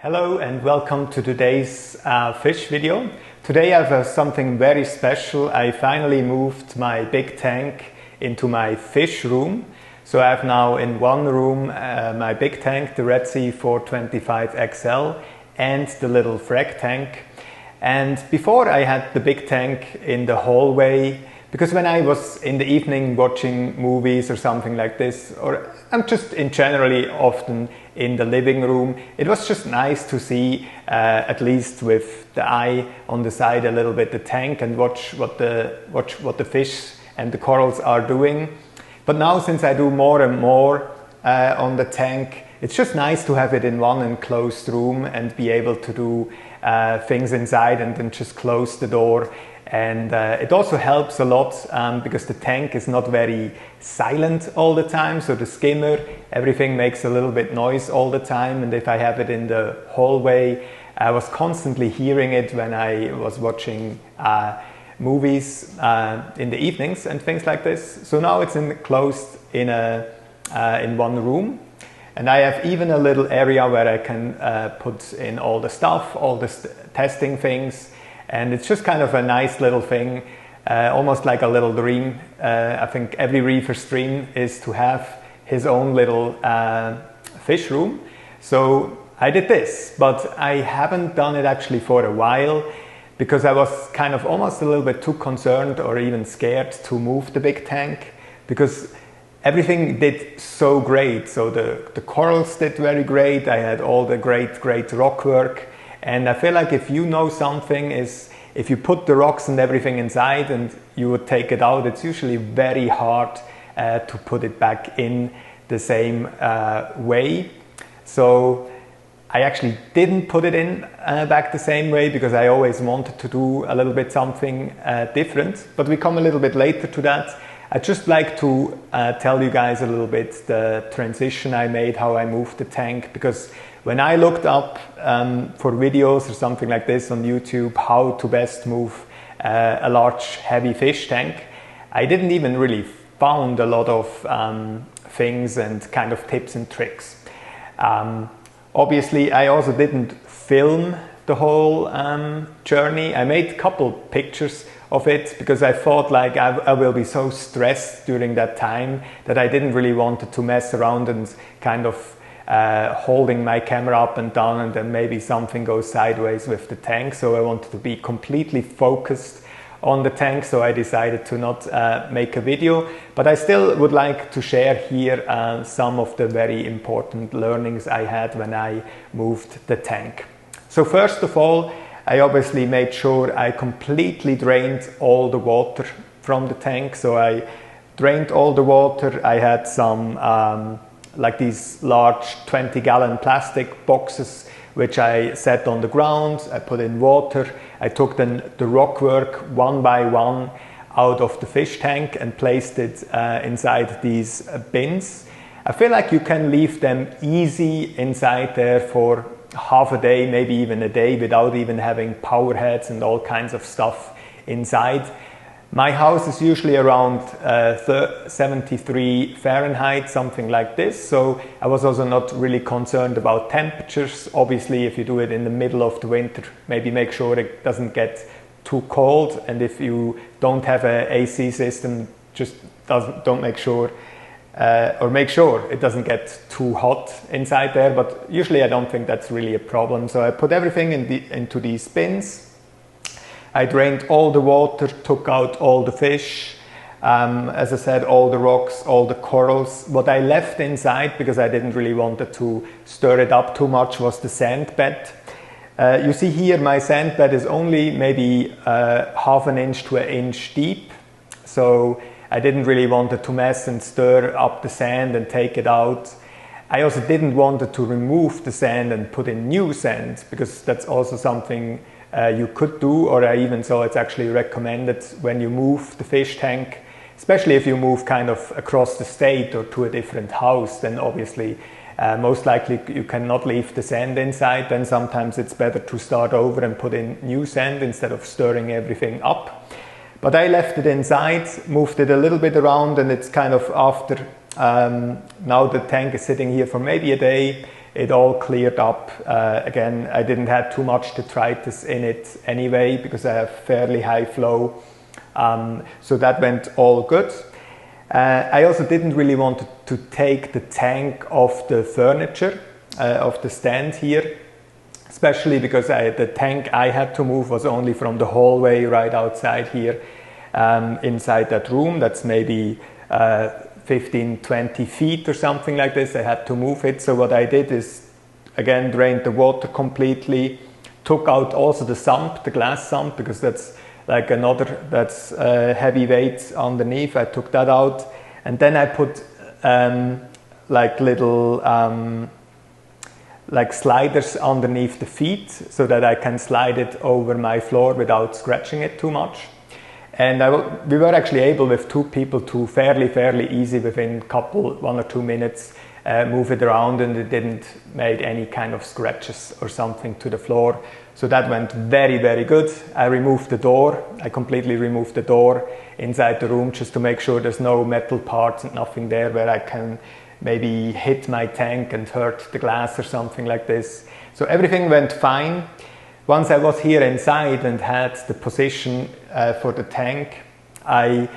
Hello and welcome to today's fish video. Today I have something very special. I finally moved my big tank into my fish room. So I have now in one room my big tank, the Red Sea 425 XL, and the little Frag tank. And before I had the big tank in the hallway, because when I was in the evening watching movies or something like this, or I'm just in generally often in the living room, it was just nice to see, at least with the eye on the side a little bit, the tank, and watch what the fish and the corals are doing. But now, since I do more and more on the tank, it's just nice to have it in one enclosed room and be able to do things inside and then just close the door. And it also helps a lot because the tank is not very silent all the time. So the skimmer, everything makes a little bit noise all the time. And if I have it in the hallway, I was constantly hearing it when I was watching movies in the evenings and things like this. So now it's enclosed in one room. And I have even a little area where I can put in all the stuff, all the testing things. And it's just kind of a nice little thing, almost like a little dream. I think every reefer's dream is to have his own little fish room. So I did this, but I haven't done it actually for a while because I was kind of almost a little bit too concerned or even scared to move the big tank because everything did so great. So the corals did very great. I had all the great rock work. And I feel like if you know something is, if you put the rocks and everything inside and you would take it out, it's usually very hard to put it back in the same way. So I actually didn't put it in back the same way because I always wanted to do a little bit something different. But we come a little bit later to that. I'd just like to tell you guys a little bit the transition I made, how I moved the tank, because when I looked up for videos or something like this on YouTube, how to best move a large heavy fish tank, I didn't even really found a lot of things and kind of tips and tricks. Obviously, I also didn't film the whole journey. I made a couple pictures of it because I thought like I will be so stressed during that time that I didn't really want to mess around and kind of holding my camera up and down and then maybe something goes sideways with the tank. So I wanted to be completely focused on the tank, so I decided to not make a video, but I still would like to share here some of the very important learnings I had when I moved the tank. So first of all, I obviously made sure I completely drained all the water from the tank. So I drained all the water. I had some like these large 20-gallon plastic boxes which I set on the ground. I put in water. I took then the rock work one by one out of the fish tank and placed it inside these bins. I feel like you can leave them easy inside there for half a day, maybe even a day, without even having power heads and all kinds of stuff inside. My house is usually around 73 Fahrenheit, something like this. So I was also not really concerned about temperatures. Obviously, if you do it in the middle of the winter, maybe make sure it doesn't get too cold. And if you don't have an AC system, just don't make sure, or make sure it doesn't get too hot inside there. But usually I don't think that's really a problem. So I put everything into these bins. I drained all the water, took out all the fish, as I said, all the rocks, all the corals. What I left inside, because I didn't really want to stir it up too much, was the sand bed. You see here my sand bed is only maybe half an inch to an inch deep. So I didn't really want to mess and stir up the sand and take it out. I also didn't want to remove the sand and put in new sand, because that's also something you could do, or I even saw it's actually recommended when you move the fish tank, especially if you move kind of across the state or to a different house, then obviously most likely you cannot leave the sand inside. Then sometimes it's better to start over and put in new sand instead of stirring everything up. But I left it inside, moved it a little bit around, and it's kind of after, now the tank is sitting here for maybe a day, it all cleared up. Again, I didn't have too much detritus in it anyway because I have fairly high flow. So that went all good. I also didn't really want to take the tank off the furniture, of the stand here, especially because the tank I had to move was only from the hallway right outside here, inside that room. That's maybe 15-20 feet or something like this. I had to move it. So what I did is, again, drained the water completely, took out also the sump, the glass sump, because that's like that's heavy weights underneath. I took that out, and then I put like little like sliders underneath the feet so that I can slide it over my floor without scratching it too much. And we were actually able with 2 people to fairly easy, within 1 or 2 minutes, move it around, and it didn't make any kind of scratches or something to the floor. So that went very good. I removed the door. I completely removed the door inside the room just to make sure there's no metal parts and nothing there where I can maybe hit my tank and hurt the glass or something like this. So everything went fine. Once I was here inside and had the position for the tank, I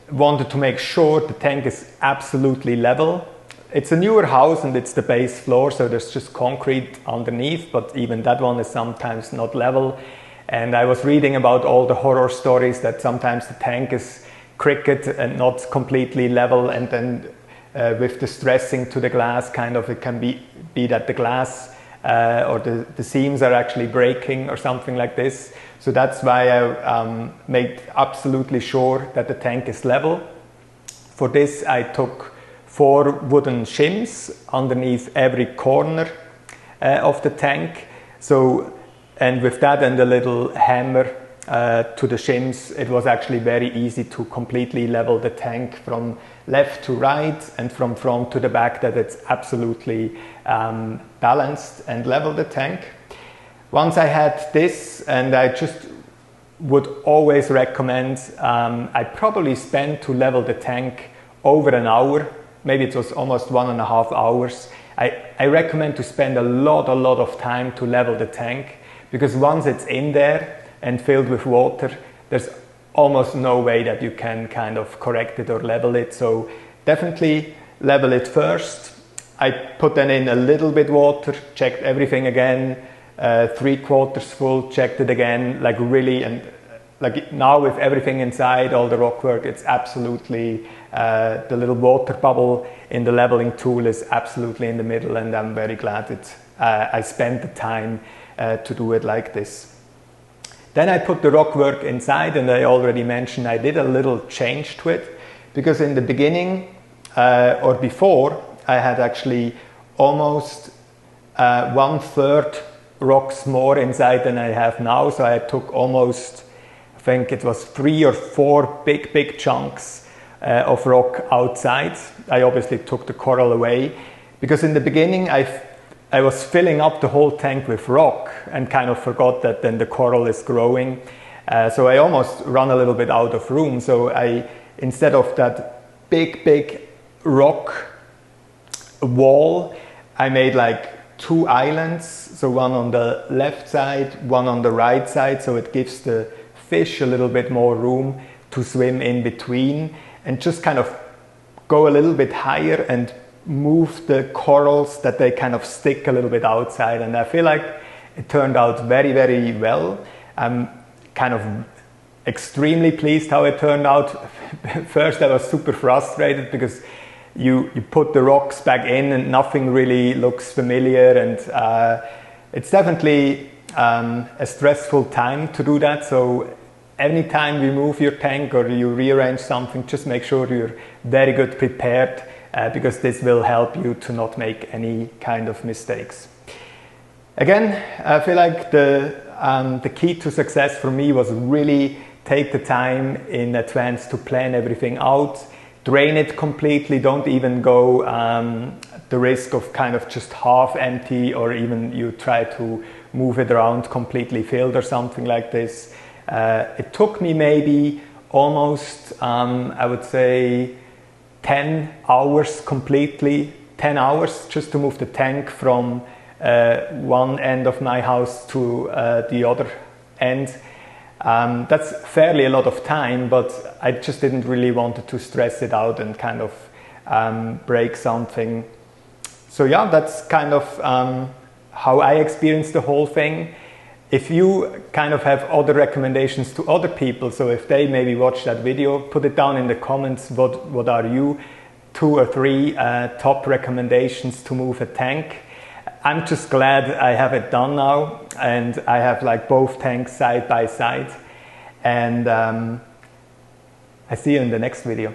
wanted to make sure the tank is absolutely level. It's a newer house and it's the base floor, so there's just concrete underneath, but even that one is sometimes not level. And I was reading about all the horror stories that sometimes the tank is crooked and not completely level, and then with the stressing to the glass, kind of it can be that the glass or the seams are actually breaking or something like this. So that's why I made absolutely sure that the tank is level. For this I took 4 wooden shims underneath every corner of the tank. So, and with that and a little hammer to the shims, it was actually very easy to completely level the tank from left to right and from front to the back, that it's absolutely balanced and level the tank. Once I had this, and I just would always recommend, I probably spent to level the tank over an hour. Maybe it was almost 1.5 hours. I recommend to spend a lot of time to level the tank, because once it's in there and filled with water, there's almost no way that you can kind of correct it or level it. So definitely level it first. I put then in a little bit water, checked everything again, 3/4 full, checked it again, like really, and like now with everything inside, all the rock work, it's absolutely, the little water bubble in the leveling tool is absolutely in the middle, and I'm very glad that I spent the time to do it like this. Then I put the rock work inside, and I already mentioned I did a little change to it, because in the beginning or before, I had actually almost 1/3 rocks more inside than I have now. So I took almost, I think it was 3 or 4 big chunks of rock outside. I obviously took the coral away, because in the beginning I was filling up the whole tank with rock and kind of forgot that then the coral is growing. So I almost run a little bit out of room. So instead of that big rock wall, I made like 2 islands. So one on the left side, one on the right side. So it gives the fish a little bit more room to swim in between, and just kind of go a little bit higher and move the corals that they kind of stick a little bit outside. And I feel like it turned out very well. I'm kind of extremely pleased how it turned out. First I was super frustrated because you put the rocks back in and nothing really looks familiar, and it's definitely a stressful time to do that. So anytime you move your tank or you rearrange something, just make sure you're very good prepared, because this will help you to not make any kind of mistakes. Again, I feel like the key to success for me was really take the time in advance to plan everything out, drain it completely, don't even go the risk of kind of just half empty, or even you try to move it around completely filled or something like this. It took me maybe almost, I would say, 10 hours completely 10 hours just to move the tank from one end of my house to the other end. That's fairly a lot of time, but I just didn't really want to stress it out and kind of break something. So yeah, that's kind of how I experienced the whole thing. If you kind of have other recommendations to other people, so if they maybe watch that video, put it down in the comments. What are you 2 or 3 top recommendations to move a tank? I'm just glad I have it done now, and I have like both tanks side by side. And I see you in the next video.